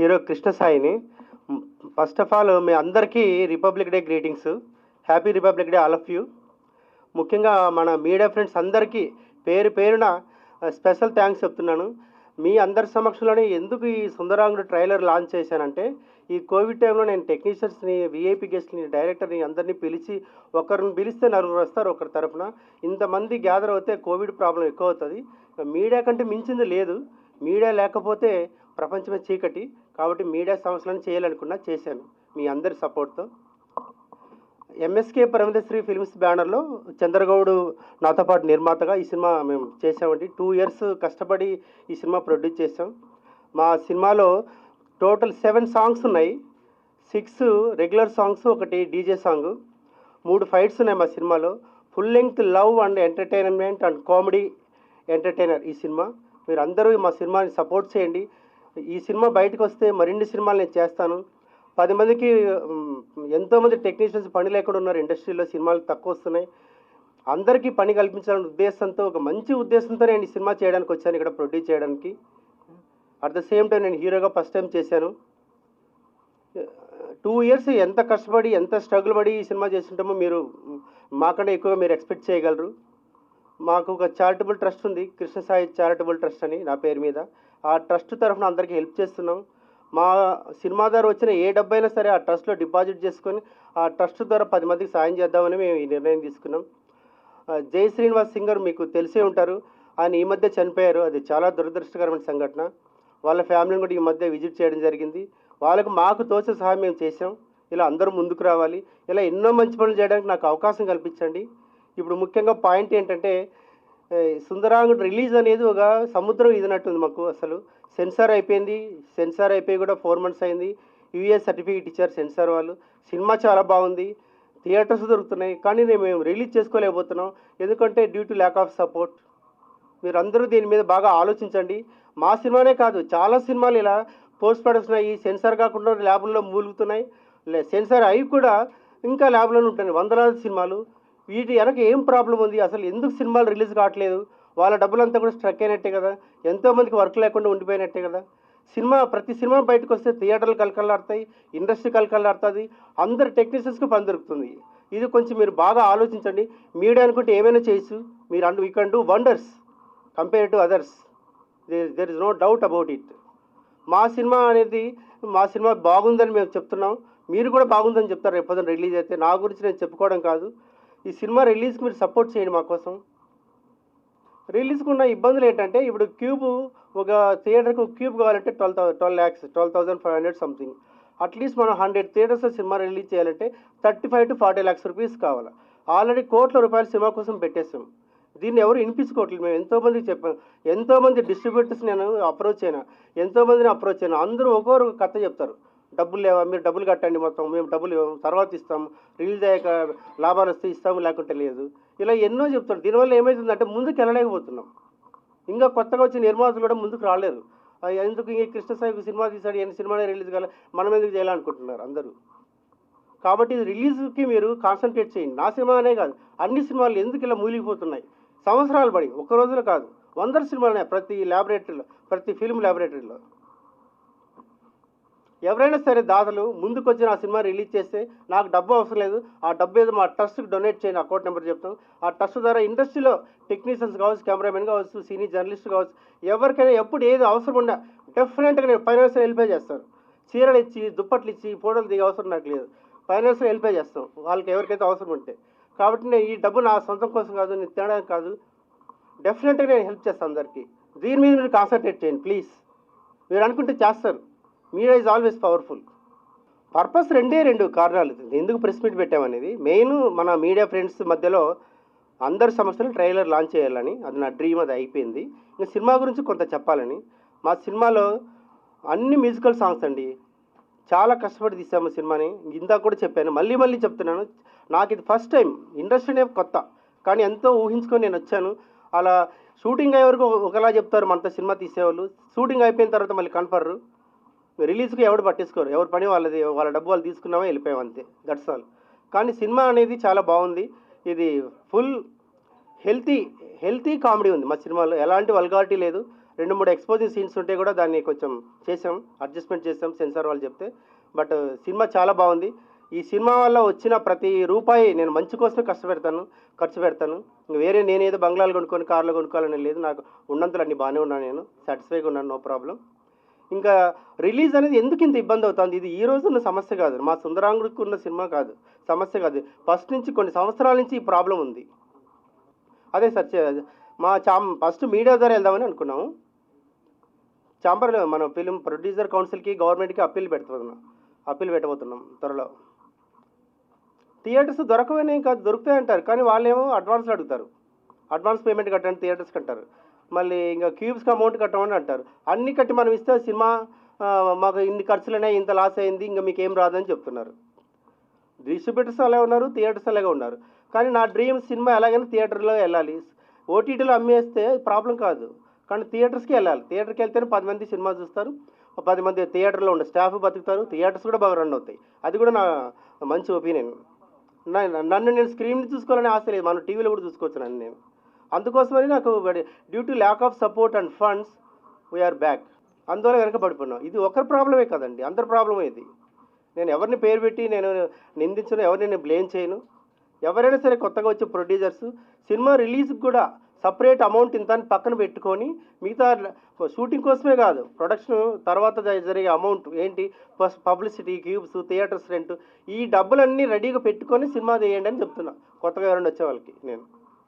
Hero Krishna Saini. First of all మీ అందరికీ republic day greetings. Happy republic day all of you. ముఖ్యంగా మన media friends అందరికీ పేరు పేరున స్పెషల్ థ్యాంక్స్ చెప్తున్నాను. మీ అందరి సమక్షంలోనే ఎందుకు ఈ సుందరాంగుడు ట్రైలర్ లాంచ్ చేశానంటే, ఈ కోవిడ్ టైంలో నేను టెక్నీషియన్స్ని, విఐపి గెస్ట్ని, డైరెక్టర్ని అందరినీ పిలిచి, ఒకరిని పిలిస్తే నలుగురు వస్తారు ఒకరి తరఫున. ఇంతమంది గ్యాదర్ అవుతే కోవిడ్ ప్రాబ్లం ఎక్కువ అవుతుంది. మీడియా కంటే మించింది లేదు. మీడియా లేకపోతే ప్రపంచమే చీకటి. కాబట్టి మీడియా సమస్యలను చేయాలనుకున్నా, చేశాను మీ అందరి సపోర్ట్తో. ఎంఎస్కే పరమేశ్వరి ఫిల్మ్స్ బ్యానర్లో చంద్రగౌడ్ నాతో పాటు నిర్మాతగా ఈ సినిమా మేము చేసామండి. 2 years కష్టపడి ఈ సినిమా ప్రొడ్యూస్ చేసాం. మా సినిమాలో టోటల్ 7 సాంగ్స్ ఉన్నాయి. 6 regular songs, 1 DJ song, 3 fights ఉన్నాయి మా సినిమాలో. Full length love and entertainment and comedy entertainer ఈ సినిమా. మీరు అందరూ మా సినిమాని సపోర్ట్ చేయండి. ఈ సినిమా బయటకు వస్తే మరిన్ని సినిమాలు నేను చేస్తాను. 10 మందికి ఎంతోమంది టెక్నీషియన్స్ పని లేకుండా ఉన్నారు. ఇండస్ట్రీలో సినిమాలు తక్కువ వస్తున్నాయి. అందరికీ పని కల్పించాలనే ఉద్దేశంతో, ఒక మంచి ఉద్దేశంతో నేను ఈ సినిమా చేయడానికి వచ్చాను, ఇక్కడ ప్రొడ్యూస్ చేయడానికి. అట్ ద సేమ్ టైం నేను హీరోగా ఫస్ట్ టైం చేశాను. 2 years ఎంత కష్టపడి, ఎంత స్ట్రగుల్ పడి ఈ సినిమా చేస్తుంటామో మీరు మాకంటే ఎక్కువగా మీరు ఎక్స్పెక్ట్ చేయగలరు. మాకు ఒక చారిటబుల్ ట్రస్ట్ ఉంది, కృష్ణ సాయి చారిటబుల్ ట్రస్ట్ అని నా పేరు మీద. ఆ ట్రస్ట్ తరఫున అందరికీ హెల్ప్ చేస్తున్నాం. మా సినిమా ద్వారా వచ్చిన ఏ డబ్బైనా సరే ఆ ట్రస్ట్లో డిపాజిట్ చేసుకొని, ఆ ట్రస్ట్ ద్వారా 10 మందికి సాయం చేద్దామని మేము ఈ నిర్ణయం తీసుకున్నాం. జై శ్రీనివాస్ సింగర్ మీకు తెలిసే ఉంటారు. ఆయన ఈ మధ్య చనిపోయారు. అది చాలా దురదృష్టకరమైన సంఘటన. వాళ్ళ ఫ్యామిలీని కూడా ఈ మధ్య విజిట్ చేయడం జరిగింది. వాళ్ళకు మాకు తోచిన సహాయం మేము చేసాం. ఇలా అందరూ ముందుకు రావాలి. ఇలా ఎన్నో మంచి పనులు చేయడానికి నాకు అవకాశం కల్పించండి. ఇప్పుడు ముఖ్యంగా పాయింట్ ఏంటంటే, సుందరాంగుడు రిలీజ్ అనేది ఒక సముద్రం ఈదినట్టుంది మాకు. అసలు సెన్సార్ అయిపోయింది. సెన్సార్ అయిపోయి కూడా 4 months అయింది. యూఎస్ సర్టిఫికేట్ ఇచ్చారు సెన్సార్ వాళ్ళు. సినిమా చాలా బాగుంది. థియేటర్స్ దొరుకుతున్నాయి. కానీ మేము రిలీజ్ చేసుకోలేకపోతున్నాం. ఎందుకంటే due to lack of support. మీరందరూ దీని మీద బాగా ఆలోచించండి. మా సినిమానే కాదు, చాలా సినిమాలు ఇలా పోస్ట్ ప్రొడక్షన్ అయ్యి సెన్సార్ కాకుండా ల్యాబుల్లో మూలుగుతున్నాయి. సెన్సార్ అవి కూడా ఇంకా ల్యాబ్లోనే ఉంటున్నాయి. వందలాది సినిమాలు. వీటి వెనక ఏం ప్రాబ్లం ఉంది? అసలు ఎందుకు సినిమాలు రిలీజ్ కావట్లేదు? వాళ్ళ డబ్బులంతా కూడా స్ట్రక్ అయినట్టే కదా. ఎంతోమందికి వర్క్ లేకుండా ఉండిపోయినట్టే కదా. ప్రతి సినిమా బయటకు వస్తే థియేటర్లు కలకలాడతాయి, ఇండస్ట్రీ కలకలాడుతుంది, అందరు టెక్నీషియన్స్కి పని దొరుకుతుంది. ఇది కొంచెం మీరు బాగా ఆలోచించండి. మీడియా అనుకుంటే ఏమైనా చేయొచ్చు. మీరు you can do wonders compare to others. There is no doubt about it. మా సినిమా బాగుందని మేము చెప్తున్నాం. మీరు కూడా బాగుందని చెప్తారు రేపు పొద్దున రిలీజ్ అయితే. నా గురించి నేను చెప్పుకోవడం కాదు. ఈ సినిమా రిలీజ్కి మీరు సపోర్ట్ చేయండి మా కోసం. రిలీజ్కి ఉన్న ఇబ్బందులు ఏంటంటే, ఇప్పుడు ఒక థియేటర్కి ఒక క్యూబ్ కావాలంటే 12,500 సంథింగ్. అట్లీస్ట్ మనం 100 థియేటర్స్లో సినిమా రిలీజ్ చేయాలంటే 35 to 40 lakhs రూపీస్ కావాలి. ఆల్రెడీ కోట్ల రూపాయలు సినిమా కోసం పెట్టేస్తాం. దీన్ని ఎవరు వినిపించుకోవట్లేదు. మేము ఎంతోమందికి చెప్పాను. ఎంతోమంది డిస్ట్రిబ్యూటర్స్ నేను అప్రోచ్ అయినా. అందరూ ఒక్కొరు కథ చెప్తారు. డబ్బులు లేవా, మీరు డబ్బులు కట్టండి, మొత్తం మేము డబ్బులు తర్వాత ఇస్తాము, రిలీజ్ అయ్యాక లాభాలు వస్తే ఇస్తాము, లేకుంటే లేదు. ఇలా ఎన్నో చెప్తారు. దీనివల్ల ఏమవుతుందంటే ముందుకు వెళ్ళలేకపోతున్నాం. ఇంకా కొత్తగా వచ్చిన నిర్మాతలు కూడా ముందుకు రాలేరు. ఎందుకు ఇంక కృష్ణ సాయి సినిమా తీసాడు, ఎన్ని సినిమానే రిలీజ్ కాలే, మనం ఎందుకు చేయాలనుకుంటున్నారు అందరూ. కాబట్టి రిలీజ్కి మీరు కాన్సన్ట్రేట్ చేయండి. నా సినిమానే కాదు, అన్ని సినిమాలు ఎందుకు ఇలా మూలిగిపోతున్నాయి? సంవత్సరాలు పడి, ఒక్క రోజులో కాదు, 100 సినిమాలు ప్రతి ఫిల్మ్ ల్యాబొరేటరీలో. ఎవరైనా సరే దాతలు ముందుకు వచ్చి నా సినిమా రిలీజ్ చేస్తే నాకు డబ్బు అవసరం లేదు. ఆ డబ్బు ఏదో మా ట్రస్ట్కి డొనేట్ చేయండి. అకౌంట్ నెంబర్ చెప్తాం. ఆ ట్రస్ట్ ద్వారా ఇండస్ట్రీలో టెక్నీషియన్స్ కావచ్చు, కెమెరామెన్ కావచ్చు, సీనియర్ జర్నలిస్ట్ కావచ్చు, ఎవరికైనా ఎప్పుడు ఏది అవసరం ఉన్నా డెఫినెట్గా నేను ఫైనాన్షియల్ హెల్ప్ చేస్తాను. చీరలు ఇచ్చి, దుప్పట్లు ఇచ్చి, ఫోటోలు దిగే అవసరం నాకు లేదు. ఫైనాన్షియల్ హెల్ప్ చేస్తాం వాళ్ళకి ఎవరికైతే అవసరం ఉంటే. కాబట్టి నేను ఈ డబ్బు నా సొంతం కోసం కాదు, నేను తినడానికి కాదు. డెఫినెట్గా నేను హెల్ప్ చేస్తాను అందరికీ. దీని మీద మీరు కాన్సన్ట్రేట్ చేయండి ప్లీజ్. మీరు అనుకుంటే చేస్తారు. Media is always powerful. Purpose 2 కారణాలు ఎందుకు ప్రెస్ మీట్ పెట్టామనేది. మెయిన్ మన మీడియా ఫ్రెండ్స్ మధ్యలో అందరి సమస్యలు ట్రైలర్ లాంచ్ చేయాలని, అది నా డ్రీమ్. అది అయిపోయింది. ఇంకా సినిమా గురించి కొంత చెప్పాలని. మా సినిమాలో అన్ని మ్యూజికల్ సాంగ్స్ అండి. చాలా కష్టపడి తీసాము సినిమాని. ఇందాక కూడా చెప్పాను, మళ్ళీ చెప్తున్నాను. నాకు ఇది ఫస్ట్ టైం. ఇండస్ట్రీనే కొత్త, కానీ ఎంతో ఊహించుకొని నేను వచ్చాను. అలా షూటింగ్ అయ్యే వరకు ఒకలా చెప్తారు మనతో సినిమా తీసేవాళ్ళు. షూటింగ్ అయిపోయిన తర్వాత మళ్ళీ కనపడరు. రిలీజ్కి ఎవరు పట్టించుకోరు. ఎవరి పని వాళ్ళది, వాళ్ళ డబ్బు వాళ్ళు తీసుకున్నామా వెళ్ళిపోయాం అంతే. That's all. కానీ సినిమా అనేది చాలా బాగుంది. ఇది ఫుల్ హెల్తీ కామెడీ ఉంది మా సినిమాలో. ఎలాంటి వల్గారిటీ లేదు. 2-3 ఎక్స్పోజింగ్ సీన్స్ ఉంటే కూడా దాన్ని కొంచెం చేసాం, అడ్జస్ట్మెంట్ చేసాం సెన్సార్ వాళ్ళు చెప్తే. బట్ సినిమా చాలా బాగుంది. ఈ సినిమా వల్ల వచ్చిన ప్రతి రూపాయి నేను మంచి కోసమే ఖర్చు పెడతాను. వేరే నేనేదో బంగ్లాలు కొనుక్కొని కార్లు కొనుక్కోవాలని లేదు. నాకు ఉన్నంతలో అన్ని బాగానే ఉన్నాను, నేను సాటిస్ఫైగా ఉన్నాను, నో ప్రాబ్లం. ఇంకా రిలీజ్ అనేది ఎందుకు ఇంత ఇబ్బంది అవుతుంది? ఇది ఈ రోజు ఉన్న సమస్య కాదు, మా సుందరాంగుడికి ఉన్న సినిమా కాదు, సమస్య కాదు. ఫస్ట్ నుంచి కొన్ని సంవత్సరాల నుంచి ఈ ప్రాబ్లం ఉంది. అదే సార్ ఫస్ట్ మీడియా ద్వారా వెళ్దామని అనుకున్నాము. చాంబర్లో మన ఫిలిం ప్రొడ్యూసర్ కౌన్సిల్కి గవర్నమెంట్కి అప్పీల్ పెట్టబోతున్నాం త్వరలో. థియేటర్స్ దొరకవనే కాదు, దొరుకుతాయంటారు, కానీ వాళ్ళేమో అడ్వాన్స్లు అడుగుతారు. అడ్వాన్స్ పేమెంట్ కట్టండి థియేటర్స్కి అంటారు. మళ్ళీ ఇంకా క్యూబ్స్కి అమౌంట్ కట్టమని అంటారు. అన్ని కట్టి మనం ఇస్తే సినిమా మాకు ఇన్ని ఖర్చులనే, ఇంత లాస్ అయింది, ఇంకా మీకు ఏం రాదని చెప్తున్నారు. డిస్ట్రిబ్యూటర్స్ అలాగే ఉన్నారు, థియేటర్స్ అలాగే ఉన్నారు. కానీ నా డ్రీమ్ సినిమా ఎలాగైనా థియేటర్లో వెళ్ళాలి. ఓటీటీలో అమ్మేస్తే ప్రాబ్లం కాదు, కానీ థియేటర్స్కి వెళ్ళాలి. థియేటర్కి వెళ్తేనే 10 మంది సినిమా చూస్తారు, 10 మంది థియేటర్లో ఉండే స్టాఫ్ బతుకుతారు, థియేటర్స్ కూడా బాగా రన్ అవుతాయి. అది కూడా నా మంచి ఒపీనియన్. నన్ను నేను స్క్రీన్ చూసుకోవాలని ఆశ లేదు, మనం టీవీలో కూడా చూసుకోవచ్చు నన్ను నేను. అందుకోసమని నాకు due to lack of support and funds we are back. అందువల్ల వెనక పడిపోయినాం. ఇది ఒకరి ప్రాబ్లమే కదండి, అందరి ప్రాబ్లమే ఇది. నేను ఎవరిని పేరు పెట్టి నేను నిందించను, ఎవరిని నేను బ్లేమ్ చేయను. ఎవరైనా సరే కొత్తగా వచ్చే ప్రొడ్యూసర్స్ సినిమా రిలీజ్కి కూడా సపరేట్ అమౌంట్ ఇంత అని పక్కన పెట్టుకొని, మిగతా షూటింగ్ కోసమే కాదు, ప్రొడక్షన్ తర్వాత జరిగే అమౌంట్ ఏంటి, పబ్లిసిటీ, క్యూబ్స్, థియేటర్స్ రెంట్, ఈ డబ్బులన్నీ రెడీగా పెట్టుకొని సినిమా చేయండి అని చెప్తున్నా కొత్తగా ఎవరైనా వచ్చే వాళ్ళకి నేను.